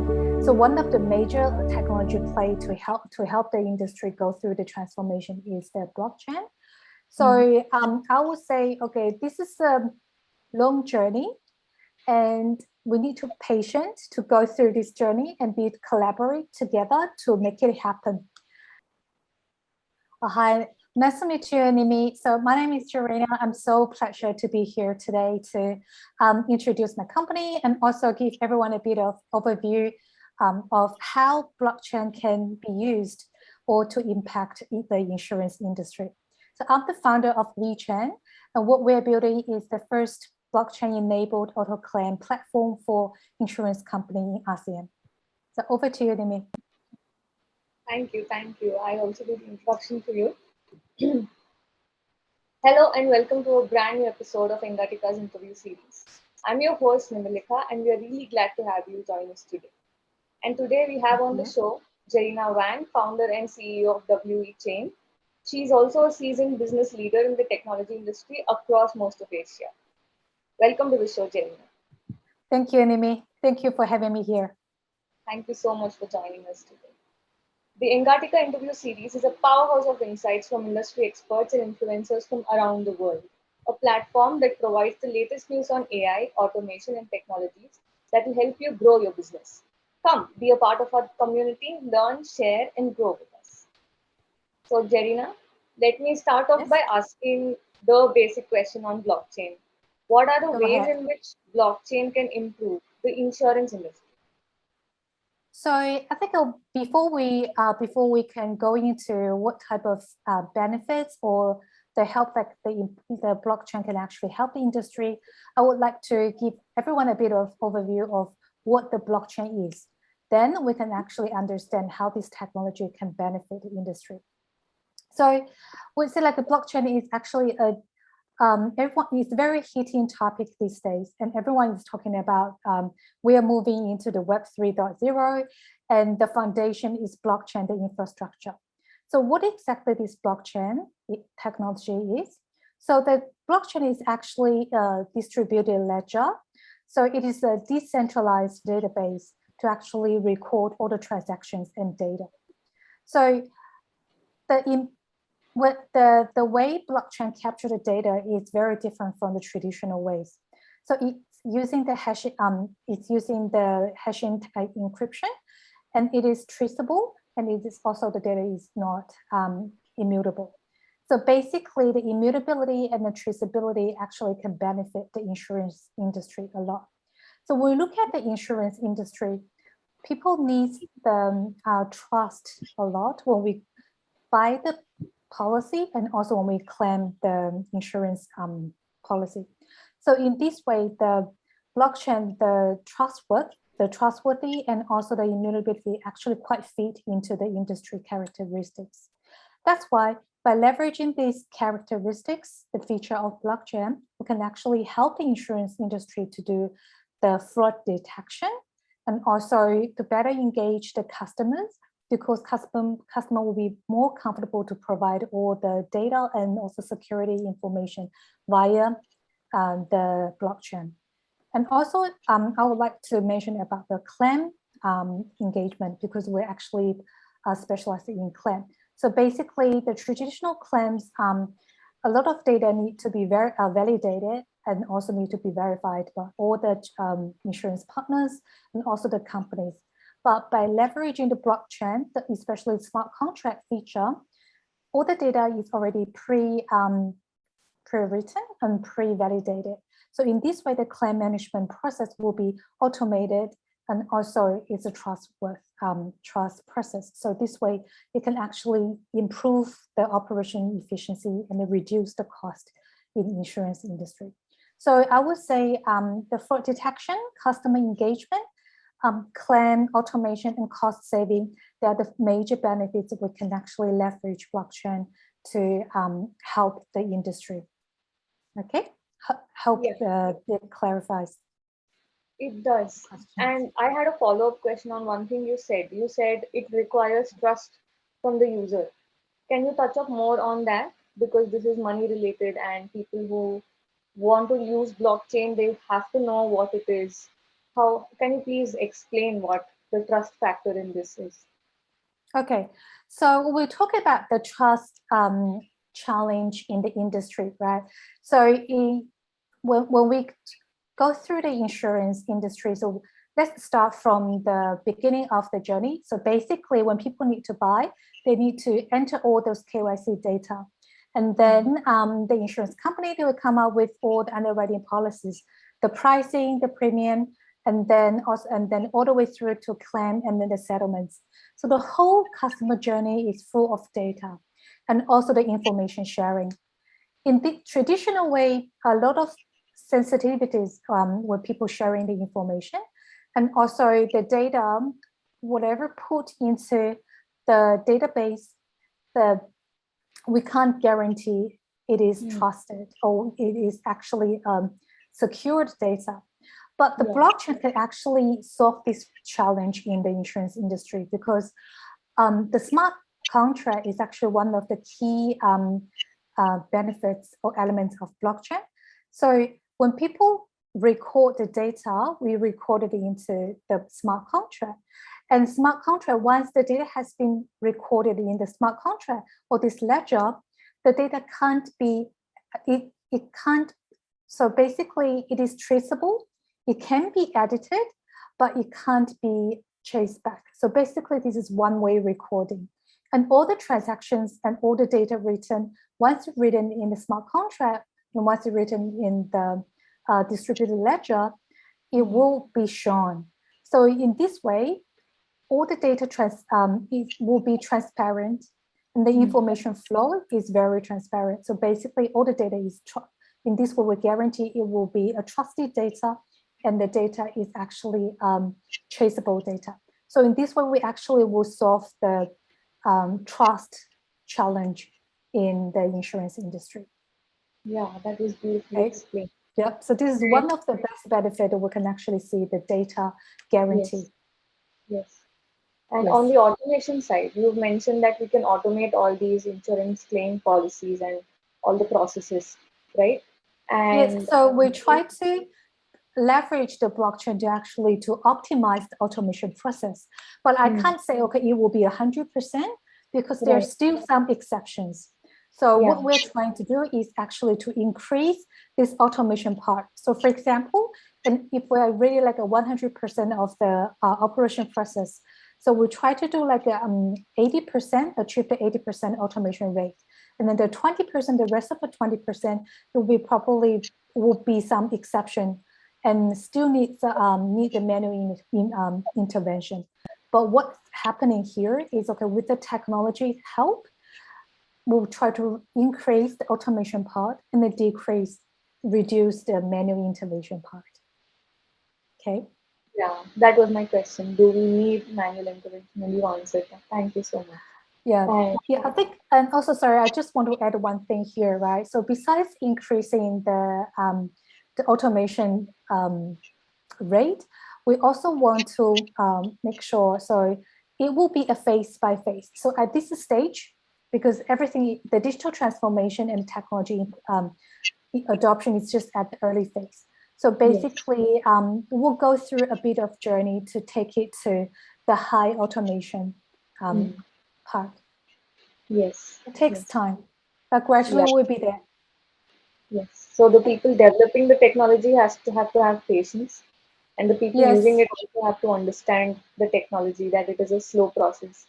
So one of the major technology play to help the industry go through the transformation is the blockchain. So I would say, okay, this is a long journey, and we need to be patient to go through this journey and be collaborate together to make it happen. Hi, nice to meet you, Nimi. So my name is Jarina. I'm so pleasure to be here today to introduce my company and also give everyone a bit of overview of how blockchain can be used or to impact the insurance industry. So I'm the founder of LeChain, and what we're building is the first blockchain-enabled auto claim platform for insurance company in ASEAN. So over to you, Nimi. Thank you. I also did the introduction to you. Hello and welcome to a brand new episode of Engatika's interview series. I'm your host Nimalika and we are really glad to have you join us today. And today we have on the show Jarina Wang, founder and CEO of WeChain. She is also a seasoned business leader in the technology industry across most of Asia. Welcome to the show, Jarina. Thank you, Nimi. Thank you for having me here. Thank you so much for joining us today. The Engatika interview series is a powerhouse of insights from industry experts and influencers from around the world, a platform that provides the latest news on AI, automation, and technologies that will help you grow your business. Come, be a part of our community, learn, share, and grow with us. So, Jarina, let me start off by asking the basic question on blockchain. What are the ways in which blockchain can improve the insurance industry? So I think before we can go into what type of benefits or the help that the blockchain can actually help the industry, I would like to give everyone a bit of overview of what the blockchain is. Then we can actually understand how this technology can benefit the industry. So we'd say like the blockchain is actually everyone is a very heating topic these days, and everyone is talking about we are moving into the Web 3.0, and the foundation is blockchain, the infrastructure. So what exactly this blockchain technology is? So the blockchain is actually a distributed ledger. So it is a decentralized database to actually record all the transactions and data. So the way blockchain capture the data is very different from the traditional ways. So it's using the hashing type encryption, and it is traceable, and it is also the data is not immutable. So basically, the immutability and the traceability actually can benefit the insurance industry a lot. So when we look at the insurance industry, people need the trust a lot when we buy the policy and also when we claim the insurance policy. So in this way, the blockchain, the trustworthy and also the immutability actually quite fit into the industry characteristics. That's why by leveraging these characteristics, the feature of blockchain, we can actually help the insurance industry to do the fraud detection and also to better engage the customers, because customer will be more comfortable to provide all the data and also security information via the blockchain. And also, I would like to mention about the claim engagement, because we're actually specialized in claim. So basically, the traditional claims, a lot of data need to be validated and also need to be verified by all the insurance partners and also the companies. But by leveraging the blockchain, especially smart contract feature, all the data is already pre-written and pre-validated. So in this way, the claim management process will be automated, and also it's a trust process. So this way, it can actually improve the operation efficiency and reduce the cost in insurance industry. So I would say the fraud detection, customer engagement, claim automation and cost saving, they are the major benefits that we can actually leverage blockchain to help the industry. Okay, hope it clarifies. It does. And I had a follow-up question on one thing you said. You said it requires trust from the user. Can you touch up more on that? Because this is money related and people who want to use blockchain, they have to know what it is. How can you please explain what the trust factor in this is. Okay, so when we talk about the trust challenge in the industry, right? So when we go through the insurance industry, so let's start from the beginning of the journey. So basically, when people need to buy, they need to enter all those KYC data. And then the insurance company, they will come up with all the underwriting policies, the pricing, the premium, and then all the way through to claim and then the settlements. So the whole customer journey is full of data and also the information sharing. In the traditional way, a lot of sensitivities with people sharing the information, and also the data, whatever put into the database, we can't guarantee it is trusted or it is actually secured data. But the blockchain can actually solve this challenge in the insurance industry because the smart contract is actually one of the key benefits or elements of blockchain. So when people record the data, we record it into the smart contract. And smart contract, once the data has been recorded in the smart contract or this ledger, the data can't be, it can't, so basically it is traceable, it can be edited, but it can't be traced back. So basically this is one-way recording. And all the transactions and all the data written, once written in the smart contract, and once written in the distributed ledger, it will be shown. So in this way, all the data will be transparent and the information flow is very transparent. So basically all the data is, in this way we guarantee it will be a trusted data and the data is actually traceable data. So in this way, we actually will solve the trust challenge in the insurance industry. Yeah, that is beautifully explained. Yep. So this is one of the best benefits we can actually see the data guarantee. Yes. And on the automation side, you've mentioned that we can automate all these insurance claim policies and all the processes, right? And yes, so we try to leverage the blockchain to optimize the automation process. But I can't say, okay, it will be 100% because there are still some exceptions. So what we're trying to do is actually to increase this automation part. So for example, and if we're really like a 100% of the operation process, so we try to do like a 80%, achieve the 80% automation rate. And then the 20%, the rest of the 20% will be some exception and still need the manual intervention. But what's happening here is, okay, with the technology help, we'll try to increase the automation part and then reduce the manual intervention part. Okay. Yeah, that was my question. Do we need manual intervention? And you answered that. Thank you so much. Yeah, I think, and also, sorry, I just want to add one thing here, right? So besides increasing the automation rate, we also want to make sure, so it will be a phase by phase. So at this stage, because everything, the digital transformation and technology adoption is just at the early phase. So basically, we'll go through a bit of journey to take it to the high automation part. Yes. It takes time, but gradually we'll be there. Yes. So the people developing the technology have to have patience, and the people using it also have to understand the technology, that it is a slow process.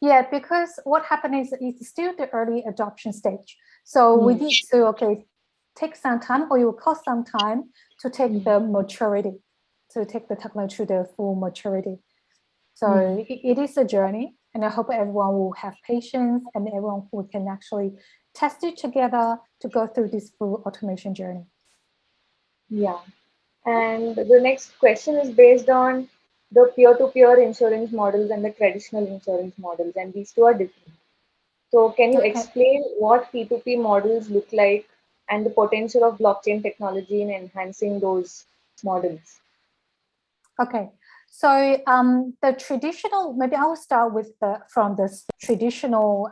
Yeah, because what happened is it's still the early adoption stage. So we need to, take some time, or it will cost some time to take the maturity, to take the technology to the full maturity. So it is a journey, and I hope everyone will have patience and everyone who can actually test it together to go through this full automation journey. Yeah. And the next question is based on the peer-to-peer insurance models and the traditional insurance models, and these two are different. So can you explain what P2P models look like and the potential of blockchain technology in enhancing those models? Okay, so the traditional, maybe I will start with from the traditional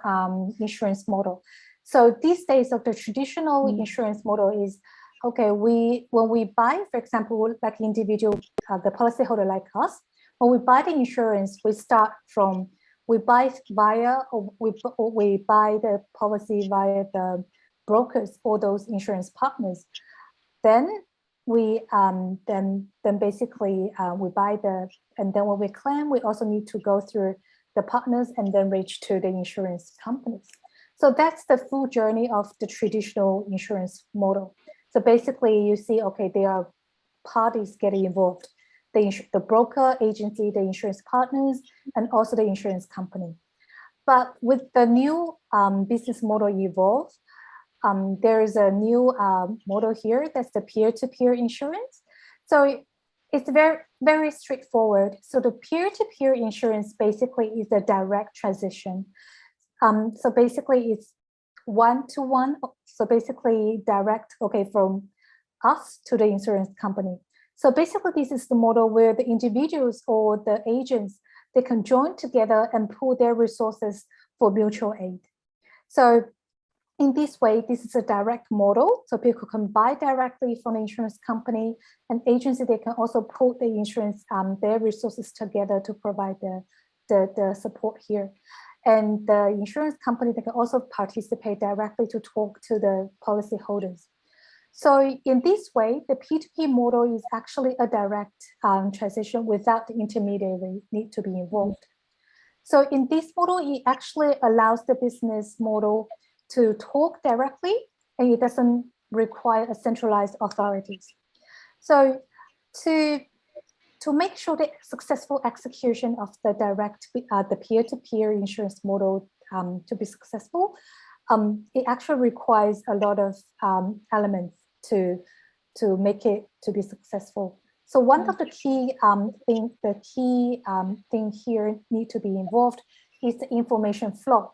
insurance model. So these days of the traditional insurance model is, okay, when we buy, for example, like individual, the policyholder like us, when we buy the insurance, we start from, we buy the policy via the brokers or those insurance partners. Then we basically we buy and then when we claim, we also need to go through the partners and then reach to the insurance companies. So that's the full journey of the traditional insurance model. So basically you see, okay, there are parties getting involved, the broker agency, the insurance partners, and also the insurance company. But with the new business model evolve, there is a new model here, that's the peer-to-peer insurance. So it's very, very straightforward. So the peer-to-peer insurance basically is a direct transition. So basically it's one-to-one. So basically direct, okay, from us to the insurance company. So basically this is the model where the individuals or the agents, they can join together and pool their resources for mutual aid. So in this way, this is a direct model. So people can buy directly from the insurance company, and agency, they can also pool the insurance, their resources together to provide the support here. And the insurance company, they can also participate directly to talk to the policyholders. So in this way, the P2P model is actually a direct transition without the intermediary need to be involved. So in this model, it actually allows the business model to talk directly, and it doesn't require a centralized authorities. So to make sure the successful execution of the direct, the peer-to-peer insurance model to be successful, it actually requires a lot of elements to make it to be successful. So one of the key thing here need to be involved is the information flow.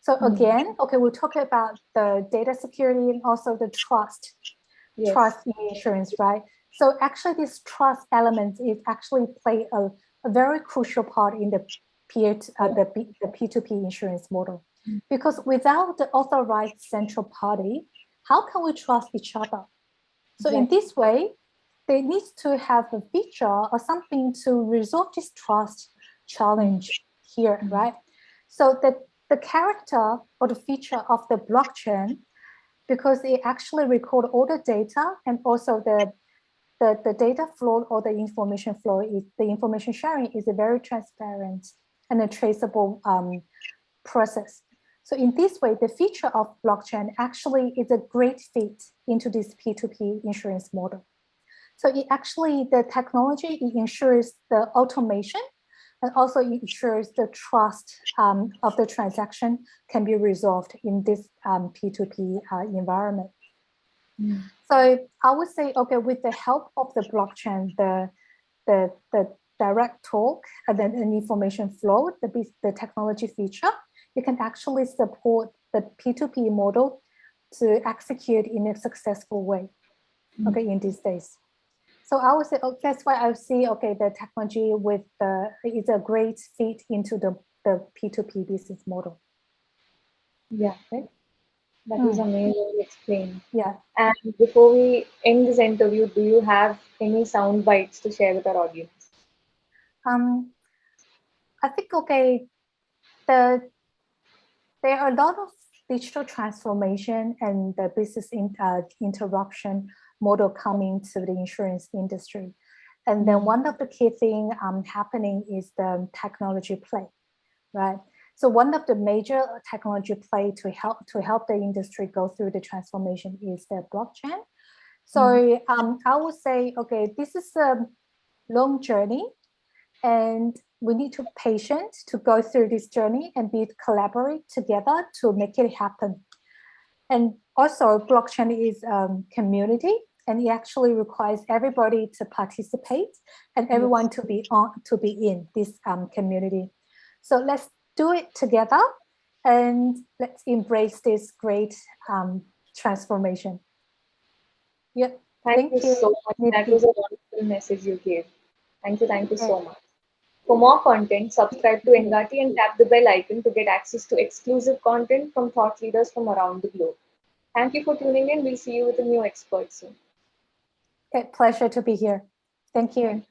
So again, okay, we'll talk about the data security and also the trust in insurance, right? So actually this trust element is actually play a very crucial part in the P2P insurance model. Because without the authorized central party, how can we trust each other? So in this way, they need to have a feature or something to resolve this trust challenge here, right? So the character or the feature of the blockchain, because it actually record all the data, and also the data flow or the information flow, the information sharing is a very transparent and a traceable process. So in this way, the feature of blockchain actually is a great fit into this P2P insurance model. So it actually, the technology, it ensures the automation, and also it ensures the trust of the transaction can be resolved in this P2P environment. So I would say, okay, with the help of the blockchain, the direct talk and then an information flow, the technology feature, you can actually support the P2P model to execute in a successful way, okay, in these days. So I would say, okay, that's why I see, okay, the technology is a great fit into the P2P business model. Yeah, right. That was amazingly explained. Yeah. And before we end this interview, do you have any sound bites to share with our audience? I think, okay, there are a lot of digital transformation and the business interruption model coming to the insurance industry. And then one of the key things happening is the technology play, right? So one of the major technology play to help the industry go through the transformation is the blockchain. So I would say, okay, this is a long journey, and we need to be patient to go through this journey and collaborate together to make it happen. And also, blockchain is community, and it actually requires everybody to participate and everyone to be in this community. So let's do it together, and let's embrace this great transformation. Yep. Thank you so much. That was a wonderful message you gave. Thank you so much. For more content, subscribe to Engati and tap the bell icon to get access to exclusive content from thought leaders from around the globe. Thank you for tuning in. We'll see you with a new expert soon. Okay, pleasure to be here. Thank you.